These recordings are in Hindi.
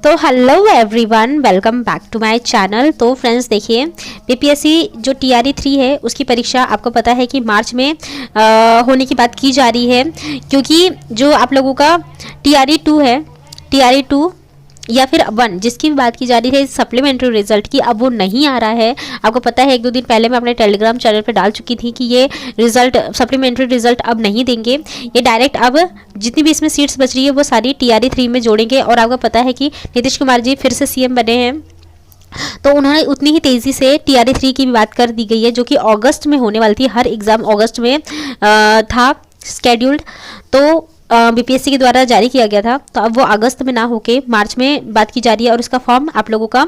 तो hello everyone, welcome back to my channel. तो फ्रेंड्स देखिए, बीपीएससी जो टीआरई 3 है उसकी परीक्षा आपको पता है कि मार्च में होने की बात की जा रही है, क्योंकि जो आप लोगों का टीआरई 2 है, टीआरई 2 या फिर 1 जिसकी भी बात की जा रही है सप्लीमेंट्री रिजल्ट की, अब वो नहीं आ रहा है। आपको पता है 1-2 दिन पहले मैं अपने टेलीग्राम चैनल पे डाल चुकी थी कि ये रिजल्ट, सप्लीमेंट्री रिजल्ट अब नहीं देंगे, ये डायरेक्ट अब जितनी भी इसमें सीट्स बच रही है वो सारी टीआरई 3 में जोड़ेंगे। और आपको पता है कि नीतीश कुमार जी फिर से सीएम बने हैं, तो उन्होंने उतनी ही तेज़ी से टीआरई 3 की भी बात कर दी गई है, जो कि अगस्त में होने वाली थी। हर एग्ज़ाम अगस्त में था स्केड्यूल्ड, तो बीपीएससी के द्वारा जारी किया गया था। तो अब वो अगस्त में ना होके मार्च में बात की जा रही है, और इसका फॉर्म आप लोगों का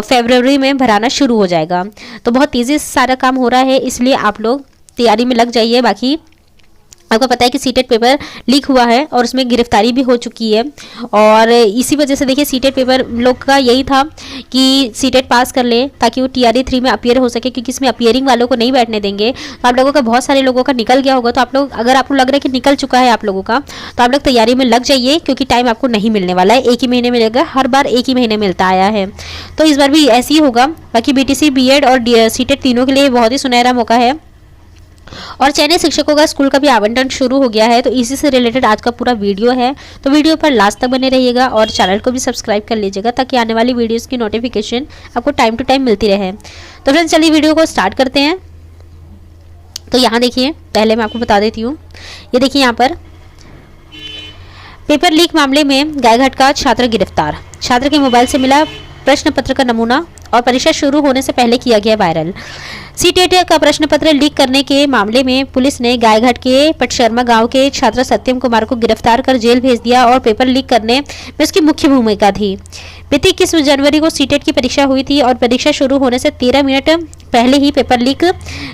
फरवरी में भराना शुरू हो जाएगा। तो बहुत तेज़ी से सारा काम हो रहा है, इसलिए आप लोग तैयारी में लग जाइए। बाकी आपको पता है कि सीटेट पेपर लीक हुआ है और उसमें गिरफ्तारी भी हो चुकी है, और इसी वजह से देखिए सीटेट पेपर लोग का यही था कि सीटेट पास कर ले ताकि वो टीआरई 3 में अपीयर हो सके, क्योंकि इसमें अपीयरिंग वालों को नहीं बैठने देंगे। तो आप लोगों का, बहुत सारे लोगों का निकल गया होगा, तो आप लोग, अगर आपको लग रहा है कि निकल चुका है आप लोगों का, तो आप लोग तैयारी में लग जाइए, क्योंकि टाइम आपको नहीं मिलने वाला है। एक ही महीने मिलेगा, हर बार एक ही महीने मिलता आया है, तो इस बार भी ऐसे ही होगा। बाकी बीटीसी, बीएड और सीटेट तीनों के लिए बहुत ही सुनहरा मौका है। और चयनित शिक्षकों का स्कूल का भी आवंटन शुरू हो गया है, तो इसी से रिलेटेड आज का पूरा वीडियो है। तो वीडियो पर लास्ट तक बने रहिएगा और चैनल को भी सब्सक्राइब कर लीजिएगा, ताकि आने वाली वीडियोस की नोटिफिकेशन आपको टाइम टू टाइम मिलती रहे। तो फ्रेंड्स चलिए वीडियो को स्टार्ट करते हैं। तो यहाँ देखिए, पहले मैं आपको बता देती हूँ, ये देखिए यहाँ पर पेपर लीक मामले में गायघाट का छात्र गिरफ्तार। छात्र के मोबाइल से मिला प्रश्न पत्र का नमूना और परीक्षा शुरू होने से पहले किया गया वायरल। सीटेट का प्रश्न पत्र लीक करने के मामले में पुलिस ने गायघाट के पटशर्मा गांव के छात्र सत्यम कुमार को गिरफ्तार कर जेल भेज दिया, और पेपर लीक करने में उसकी मुख्य भूमिका थी। बीती 21 जनवरी को सीटेट की परीक्षा हुई थी, और परीक्षा शुरू होने से 13 मिनट पहले ही पेपर लीक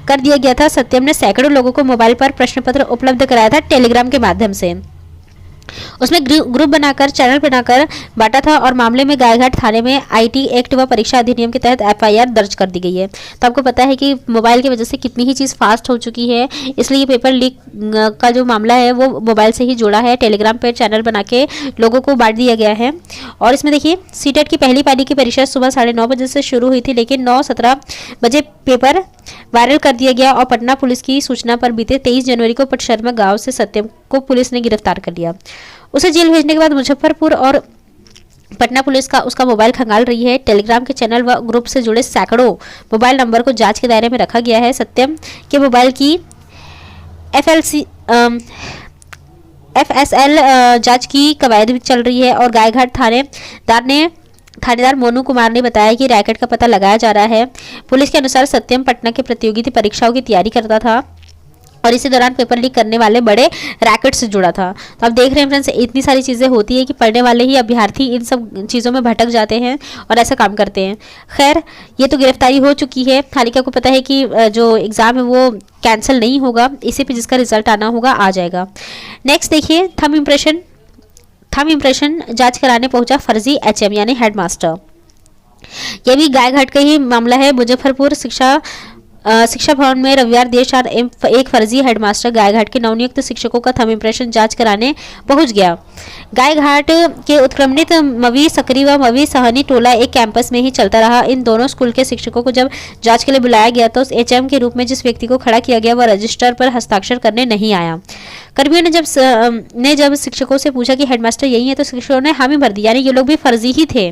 कर दिया गया था। सत्यम ने सैकड़ों लोगों को मोबाइल पर प्रश्न पत्र उपलब्ध कराया था टेलीग्राम के माध्यम से। उसमें ग्रुप बनाकर, चैनल बनाकर बांटा था, और मामले में गायघाट थाने में आईटी एक्ट व परीक्षा अधिनियम के तहत एफआईआर दर्ज कर दी गई है। तो आपको पता है कि मोबाइल की वजह से कितनी ही चीज़ फास्ट हो चुकी है, इसलिए पेपर लीक का जो मामला है वो मोबाइल से ही जुड़ा है। टेलीग्राम पर चैनल बना के लोगों को बांट दिया गया है। और इसमें देखिए, सीटेट की पहली पाली की परीक्षा सुबह 9:30 बजे से शुरू हुई थी, लेकिन 9:17 बजे पेपर वायरल कर दिया गया, और पटना पुलिस की सूचना पर बीते 23 जनवरी को पटशर्मा गांव से सत्यम को पुलिस ने गिरफ्तार कर लिया। उसे जेल भेजने के बाद मुजफ्फरपुर और पटना पुलिस का उसका मोबाइल खंगाल रही है। टेलीग्राम के चैनल व ग्रुप से जुड़े सैकड़ों मोबाइल नंबर को जांच के दायरे में रखा गया है। सत्यम के मोबाइल की एफएसएल जांच की कवायद भी चल रही है, और गायघाट थानेदार मोनू कुमार ने बताया कि रैकेट का पता लगाया जा रहा है। पुलिस के अनुसार सत्यम पटना के प्रतियोगिता परीक्षाओं की तैयारी करता था, और इसी दौरान पेपर लीक करने वाले बड़े रैकेट से जुड़ा था। तो आप देख रहे हैं फ्रेंड्स, इतनी सारी चीज़ें होती है कि पढ़ने वाले ही अभ्यर्थी इन सब चीज़ों में भटक जाते हैं और ऐसा काम करते हैं। खैर, ये तो गिरफ्तारी हो चुकी है। हालांकि आपको पता है कि जो एग्ज़ाम है वो कैंसिल नहीं होगा, इसी पे जिसका रिजल्ट आना होगा आ जाएगा। नेक्स्ट देखिए, थंब इम्प्रेशन जांच कराने पहुंचा फर्जी एचएम यानी हेडमास्टर। यह भी गायघाट का ही मामला है। मुजफ्फरपुर शिक्षा भवन में रविवार देर शाम एक फर्जी हेडमास्टर गायघाट के नवनियुक्त शिक्षकों का थंब इम्प्रेशन जांच कराने पहुंच गया। गायघाट के उत्क्रमणित मवी सकरी व मवी सहनी टोला एक कैंपस में ही चलता रहा। इन दोनों स्कूल के शिक्षकों को जब जांच के लिए बुलाया गया, तो एचएम के रूप में जिस व्यक्ति को खड़ा किया गया वह रजिस्टर पर हस्ताक्षर करने नहीं आया। कर्मियों ने जब शिक्षकों से पूछा कि हेडमास्टर यही है, तो शिक्षकों ने हामी भर दी, यानी ये लोग भी फर्जी ही थे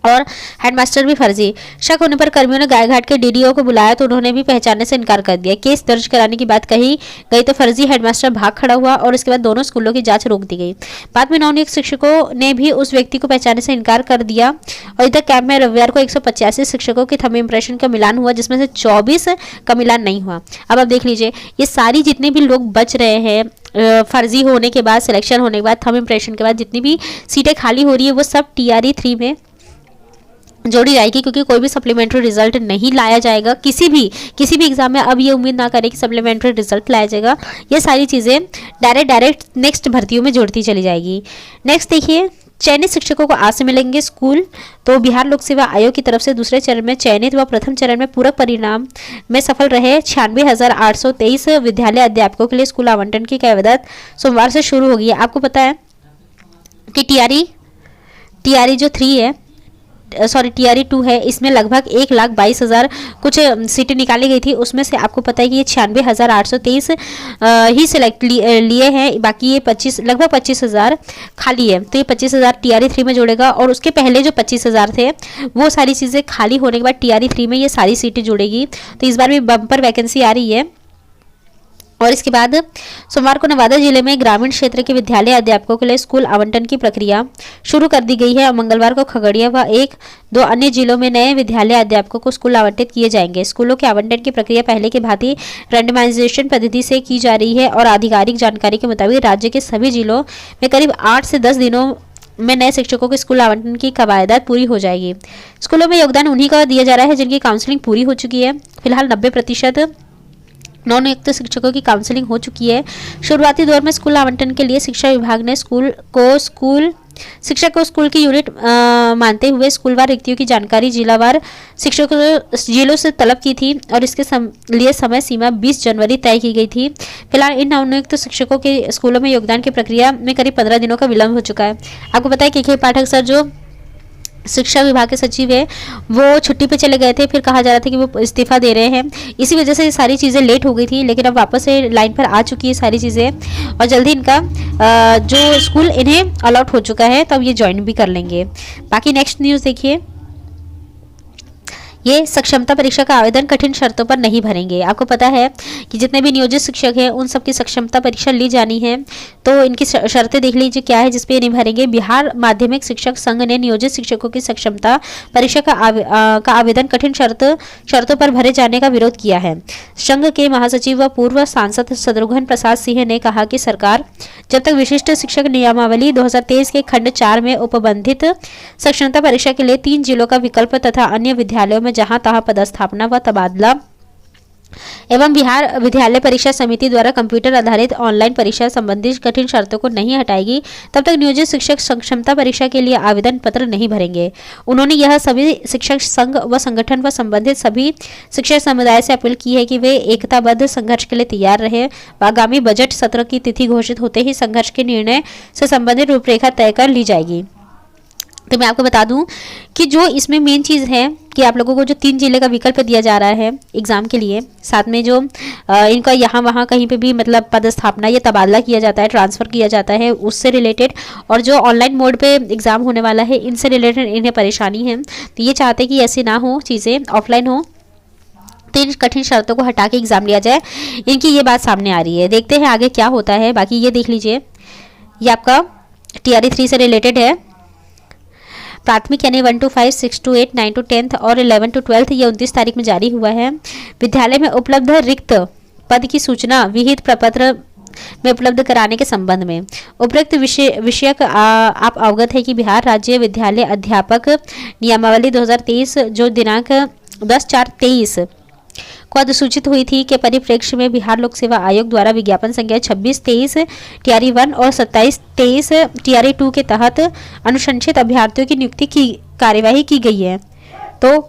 और हेडमास्टर भी फर्जी। शक होने पर कर्मियों ने गायघाट के डीडीओ को बुलाया, तो उन्होंने भी पहचानने से इनकार कर दिया। केस दर्ज कराने की बात कही गई, तो फर्जी हेडमास्टर भाग खड़ा हुआ, और इसके बाद दोनों स्कूलों की जांच रोक दी गई। बाद में नवनियुक्त शिक्षकों ने भी उस व्यक्ति को पहचानने से इनकार कर दिया, और इधर कैंप में रविवार को 185 शिक्षकों के थंब इम्प्रेशन का मिलान हुआ, जिसमें से 24 का मिलान नहीं हुआ। अब आप देख लीजिए, ये सारी जितने भी लोग बच रहे हैं फर्जी होने के बाद, सिलेक्शन होने के बाद, थंब इम्प्रेशन के बाद जितनी भी सीटें खाली हो रही है, वो सब टीआरई 3 में जोड़ी जाएगी, क्योंकि कोई भी सप्लीमेंट्री रिजल्ट नहीं लाया जाएगा किसी भी एग्जाम में। अब ये उम्मीद ना करें कि सप्लीमेंट्री रिजल्ट लाया जाएगा, ये सारी चीज़ें डायरेक्ट नेक्स्ट भर्तियों में जोड़ती चली जाएगी। नेक्स्ट देखिए, चयनित शिक्षकों को आज से मिलेंगे स्कूल। तो बिहार लोक सेवा आयोग की तरफ से दूसरे चरण में चयनित व प्रथम चरण में पूरक परिणाम में सफल रहे 96,823 विद्यालय अध्यापकों के लिए स्कूल आवंटन की कवायद सोमवार से शुरू होगी। आपको पता है कि टीआरई टीआरई जो 3 है, सॉरी टीआरई 2 है, इसमें लगभग 1,22,000 कुछ सीटें निकाली गई थी। उसमें से आपको पता है कि ये 96,823 ही सिलेक्ट लिए हैं, बाकी ये लगभग 25,000 खाली है। तो ये 25,000 टीआरई 3 में जोड़ेगा, और उसके पहले जो 25,000 थे वो सारी चीज़ें खाली होने के बाद टीआरई 3 में ये सारी सीटें जुड़ेगी। तो इस बार भी बम्पर वैकेंसी आ रही है। और इसके बाद सोमवार को नवादा जिले में ग्रामीण क्षेत्र के विद्यालय अध्यापकों के लिए स्कूल आवंटन की प्रक्रिया शुरू कर दी गई है। मंगलवार को खगड़िया व 1-2 अन्य जिलों में नए विद्यालय अध्यापकों को स्कूल आवंटित किए जाएंगे। स्कूलों के आवंटन की प्रक्रिया पहले की भांति रैंडमाइजेशन पद्धति से की जा रही है, और आधिकारिक जानकारी के मुताबिक राज्य के सभी जिलों में करीब 8 से 10 दिनों में नए शिक्षकों के स्कूल आवंटन की कवायद पूरी हो जाएगी। स्कूलों में योगदान उन्हीं का दिया जा रहा है जिनकी काउंसलिंग पूरी हो चुकी है। फिलहाल 90% नवनियुक्त शिक्षकों की काउंसलिंग हो चुकी है। शुरुआती दौर में स्कूल आवंटन के लिए शिक्षा विभाग ने शिक्षक को स्कूल की यूनिट मानते हुए स्कूलवार रिक्तियों की जानकारी जिलावार शिक्षकों जिलों से तलब की थी, और इसके लिए समय सीमा 20 जनवरी तय की गई थी। फिलहाल इन नवनियुक्त शिक्षकों के स्कूलों में योगदान की प्रक्रिया में करीब 15 दिनों का विलंब हो चुका है। आपको पता है कि के पाठक सर जो शिक्षा विभाग के सचिव है वो छुट्टी पे चले गए थे, फिर कहा जा रहा था कि वो इस्तीफा दे रहे हैं, इसी वजह से ये सारी चीज़ें लेट हो गई थी। लेकिन अब वापस से लाइन पर आ चुकी है सारी चीज़ें, और जल्दी इनका जो स्कूल इन्हें अलॉट हो चुका है, तब ये ज्वाइन भी कर लेंगे। बाकी नेक्स्ट न्यूज़ देखिए, ये सक्षमता परीक्षा का आवेदन कठिन शर्तों पर नहीं भरेंगे। आपको पता है कि जितने भी नियोजित शिक्षक हैं उन सबकी सक्षमता परीक्षा ली जानी है, तो इनकी शर्तें देख लीजिए क्या है जिसपे नहीं भरेंगे। बिहार माध्यमिक शिक्षक संघ ने नियोजित शिक्षकों की सक्षमता परीक्षा का आवेदन कठिन शर्तों पर भरे जाने का विरोध किया है। संघ के महासचिव व पूर्व सांसद शत्रुघ्न प्रसाद सिंह ने कहा कि सरकार जब तक विशिष्ट शिक्षक नियमावली 2023 के खंड 4 में उपबंधित सक्षमता परीक्षा के लिए 3 जिलों का विकल्प तथा अन्य विद्यालयों में जहां तहां पदस्थापना व तबादला एवं बिहार विद्यालय परीक्षा समिति द्वारा कंप्यूटर आधारित ऑनलाइन परीक्षा संबंधी कठिन शर्तों को नहीं हटाएगी, तब तक नियोजित शिक्षक सक्षमता परीक्षा के लिए आवेदन पत्र नहीं भरेंगे। उन्होंने यह सभी शिक्षक संघ व संगठन व संबंधित सभी शिक्षक समुदाय से अपील की है कि वे एकताबद्ध संघर्ष के लिए तैयार रहे। आगामी बजट सत्र की तिथि घोषित होते ही संघर्ष के निर्णय से संबंधित रूपरेखा तय कर ली जाएगी। तो मैं आपको बता दूं कि जो इसमें मेन चीज़ है कि आप लोगों को जो 3 जिले का विकल्प दिया जा रहा है एग्ज़ाम के लिए, साथ में जो इनका यहाँ वहाँ कहीं पे भी मतलब पदस्थापना या तबादला किया जाता है, ट्रांसफ़र किया जाता है, उससे रिलेटेड, और जो ऑनलाइन मोड पे एग्ज़ाम होने वाला है इनसे रिलेटेड इन्हें परेशानी है। तो ये चाहते हैं कि ऐसे ना हो, चीज़ें ऑफलाइन हो, तो इन कठिन शर्तों को हटा के एग्ज़ाम लिया जाए। इनकी ये बात सामने आ रही है, देखते हैं आगे क्या होता है। बाकी ये देख लीजिए, ये आपका टीआरई 3 से रिलेटेड है। प्राथमिक यानी 1 to 5, 6 to 8, 9 to 10 और 11 to 12 ये 29 तारीख में जारी हुआ है। विद्यालय में उपलब्ध रिक्त पद की सूचना विहित प्रपत्र में उपलब्ध कराने के संबंध में उपरोक्त विषयक आप अवगत है कि बिहार राज्य विद्यालय अध्यापक नियमावली 2023 जो दिनांक 10/4/23 को अधिसूचित हुई थी के परिप्रेक्ष्य में बिहार लोक सेवा आयोग द्वारा विज्ञापन संख्या 26-23 टीआरई 1 और 27-23 टीआरई 2 के तहत अनुशंसित अभ्यर्थियों की नियुक्ति की कार्यवाही की गई है। तो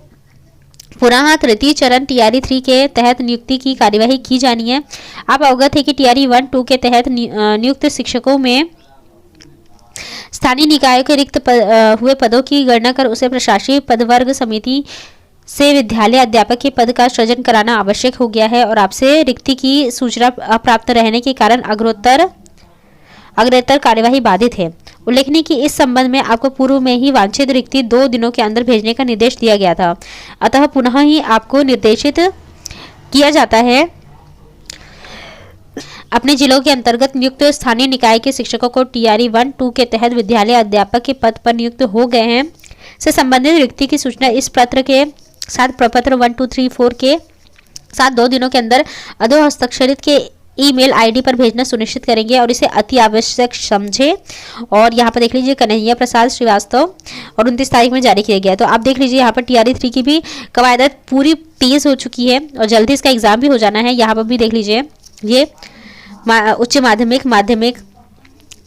पुनः तृतीय चरण टीआरई 3 के तहत नियुक्ति की कार्यवाही की जानी है। आप अवगत है कि टीआरई 1-2 के तहत नियुक्त शिक्षकों में स्थानीय निकायों के रिक्त हुए पदों की गणना कर उसे प्रशासकीय पदवर्ग समिति से विद्यालय अध्यापक के पद का सृजन कराना आवश्यक हो गया है, और आपसे रिक्ति की सूचना अप्राप्त रहने के कारण अग्रेतर कार्यवाही बाधित है। उल्लेखनीय कि इस संबंध में आपको पूर्व में ही वांछित रिक्ति 2 दिनों के अंदर भेजने का निर्देश दिया गया था, अतः पुनः ही आपको निर्देशित किया जाता है अपने जिलों के अंतर्गत नियुक्त स्थानीय निकाय के शिक्षकों को टीआरई 1-2 के तहत विद्यालय अध्यापक के पद पर नियुक्त हो गए हैं से संबंधित रिक्ति की सूचना इस पत्र के साथ प्रपत्र 1, 2, 3, 4 के साथ 2 दिनों के अंदर अधो हस्ताक्षरित के ईमेल आईडी पर भेजना सुनिश्चित करेंगे, और इसे अति आवश्यक समझे। और यहाँ पर देख लीजिए कन्हैया प्रसाद श्रीवास्तव, और 29 तारीख में जारी किया गया। तो आप देख लीजिए यहाँ पर टीआरई 3 की भी कवायद पूरी तेज हो चुकी है, और जल्दी इसका एग्जाम भी हो जाना है। यहाँ पर भी देख लीजिए ये उच्च माध्यमिक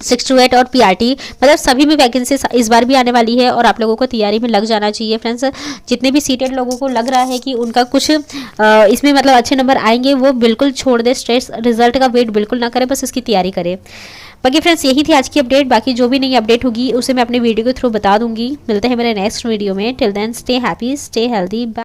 6 to 8 और पीआरटी, मतलब सभी में वैकेंसी इस बार भी आने वाली है, और आप लोगों को तैयारी में लग जाना चाहिए फ्रेंड्स। जितने भी सीटेड लोगों को लग रहा है कि उनका कुछ इसमें मतलब अच्छे नंबर आएंगे, वो बिल्कुल छोड़ दे स्ट्रेस, रिजल्ट का वेट बिल्कुल ना करें, बस इसकी तैयारी करें। बाकी फ्रेंड्स यही थी आज की अपडेट। बाकी जो भी नई अपडेट होगी उसे मैं अपने वीडियो के थ्रू बता दूंगी। मिलते हैं मेरे नेक्स्ट वीडियो में। Till then stay happy, stay healthy.